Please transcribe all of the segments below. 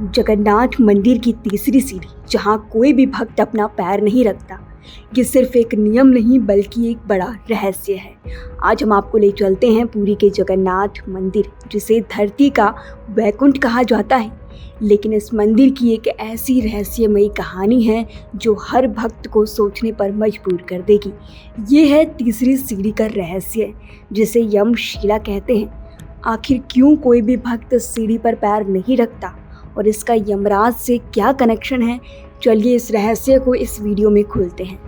जगन्नाथ मंदिर की तीसरी सीढ़ी, जहां कोई भी भक्त अपना पैर नहीं रखता। ये सिर्फ एक नियम नहीं बल्कि एक बड़ा रहस्य है। आज हम आपको ले चलते हैं पुरी के जगन्नाथ मंदिर, जिसे धरती का वैकुंठ कहा जाता है। लेकिन इस मंदिर की एक ऐसी रहस्यमयी कहानी है जो हर भक्त को सोचने पर मजबूर कर देगी। ये है तीसरी सीढ़ी का रहस्य, जिसे यमशिला कहते हैं। आखिर क्यों कोई भी भक्त सीढ़ी पर पैर नहीं रखता और इसका यमराज से क्या कनेक्शन है? चलिए इस रहस्य को इस वीडियो में खोलते हैं।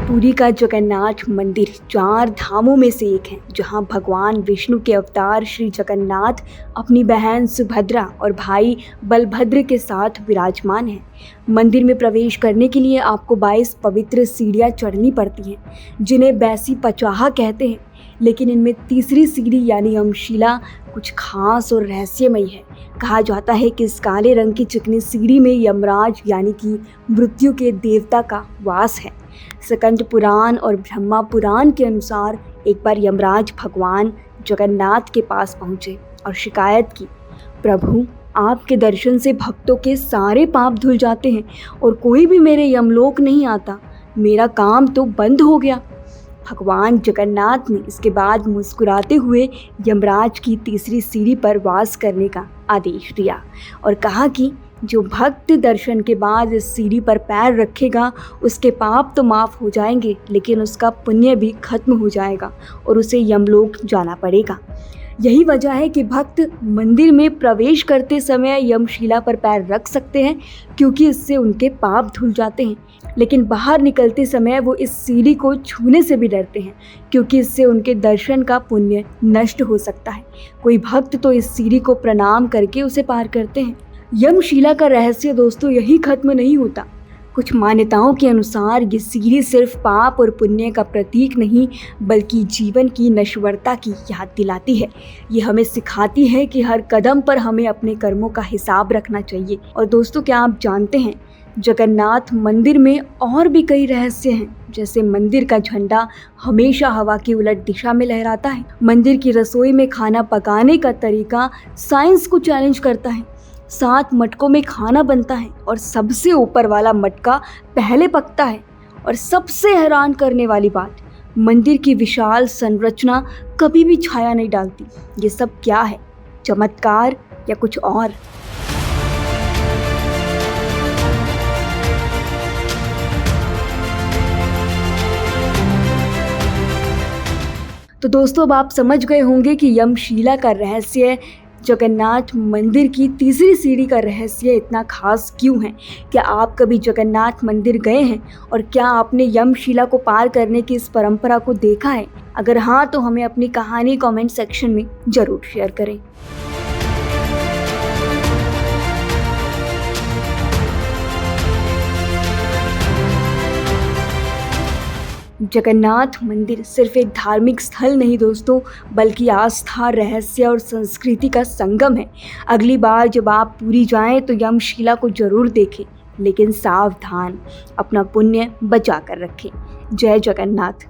पुरी का जगन्नाथ मंदिर 4 धामों में से एक है, जहां भगवान विष्णु के अवतार श्री जगन्नाथ अपनी बहन सुभद्रा और भाई बलभद्र के साथ विराजमान हैं। मंदिर में प्रवेश करने के लिए आपको 22 पवित्र सीढ़ियां चढ़नी पड़ती हैं, जिन्हें बैसी पचाहा कहते हैं। लेकिन इनमें तीसरी सीढ़ी यानी यमशिला कुछ खास और रहस्यमयी है। कहा जाता है कि इस काले रंग की चिकनी सीढ़ी में यमराज यानी कि मृत्यु के देवता का वास है। स्कंद पुराण और ब्रह्मा पुराण के अनुसार एक बार यमराज भगवान जगन्नाथ के पास पहुँचे और शिकायत की, प्रभु आपके दर्शन से भक्तों के सारे पाप धुल जाते हैं और कोई भी मेरे यमलोक नहीं आता। मेरा काम तो बंद हो गया। भगवान जगन्नाथ ने इसके बाद मुस्कुराते हुए यमराज की तीसरी सीढ़ी पर वास करने का आदेश दिया और कहा कि जो भक्त दर्शन के बाद इस सीढ़ी पर पैर रखेगा उसके पाप तो माफ़ हो जाएंगे, लेकिन उसका पुण्य भी खत्म हो जाएगा और उसे यमलोक जाना पड़ेगा। यही वजह है कि भक्त मंदिर में प्रवेश करते समय यमशिला पर पैर रख सकते हैं, क्योंकि इससे उनके पाप धुल जाते हैं। लेकिन बाहर निकलते समय वो इस सीढ़ी को छूने से भी डरते हैं, क्योंकि इससे उनके दर्शन का पुण्य नष्ट हो सकता है। कोई भक्त तो इस सीढ़ी को प्रणाम करके उसे पार करते हैं। यमशिला का रहस्य दोस्तों यही खत्म नहीं होता। कुछ मान्यताओं के अनुसार ये सीढ़ी सिर्फ पाप और पुण्य का प्रतीक नहीं बल्कि जीवन की नश्वरता की याद दिलाती है। ये हमें सिखाती है कि हर कदम पर हमें अपने कर्मों का हिसाब रखना चाहिए। और दोस्तों, क्या आप जानते हैं जगन्नाथ मंदिर में और भी कई रहस्य हैं। जैसे मंदिर का झंडा हमेशा हवा की उलट दिशा में लहराता है। मंदिर की रसोई में खाना पकाने का तरीका साइंस को चैलेंज करता है। 7 मटकों में खाना बनता है और सबसे ऊपर वाला मटका पहले पकता है। और सबसे हैरान करने वाली बात, मंदिर की विशाल संरचना कभी भी छाया नहीं डालती। ये सब क्या है? चमत्कार या कुछ और? तो दोस्तों, अब आप समझ गए होंगे कि यमशिला का रहस्य, जगन्नाथ मंदिर की तीसरी सीढ़ी का रहस्य इतना खास क्यों है। क्या आप कभी जगन्नाथ मंदिर गए हैं और क्या आपने यमशिला को पार करने की इस परंपरा को देखा है? अगर हाँ, तो हमें अपनी कहानी कमेंट सेक्शन में ज़रूर शेयर करें। जगन्नाथ मंदिर सिर्फ एक धार्मिक स्थल नहीं दोस्तों, बल्कि आस्था, रहस्य और संस्कृति का संगम है। अगली बार जब आप पुरी जाएं तो यमशिला को जरूर देखें, लेकिन सावधान, अपना पुण्य बचा कर रखें। जय जगन्नाथ।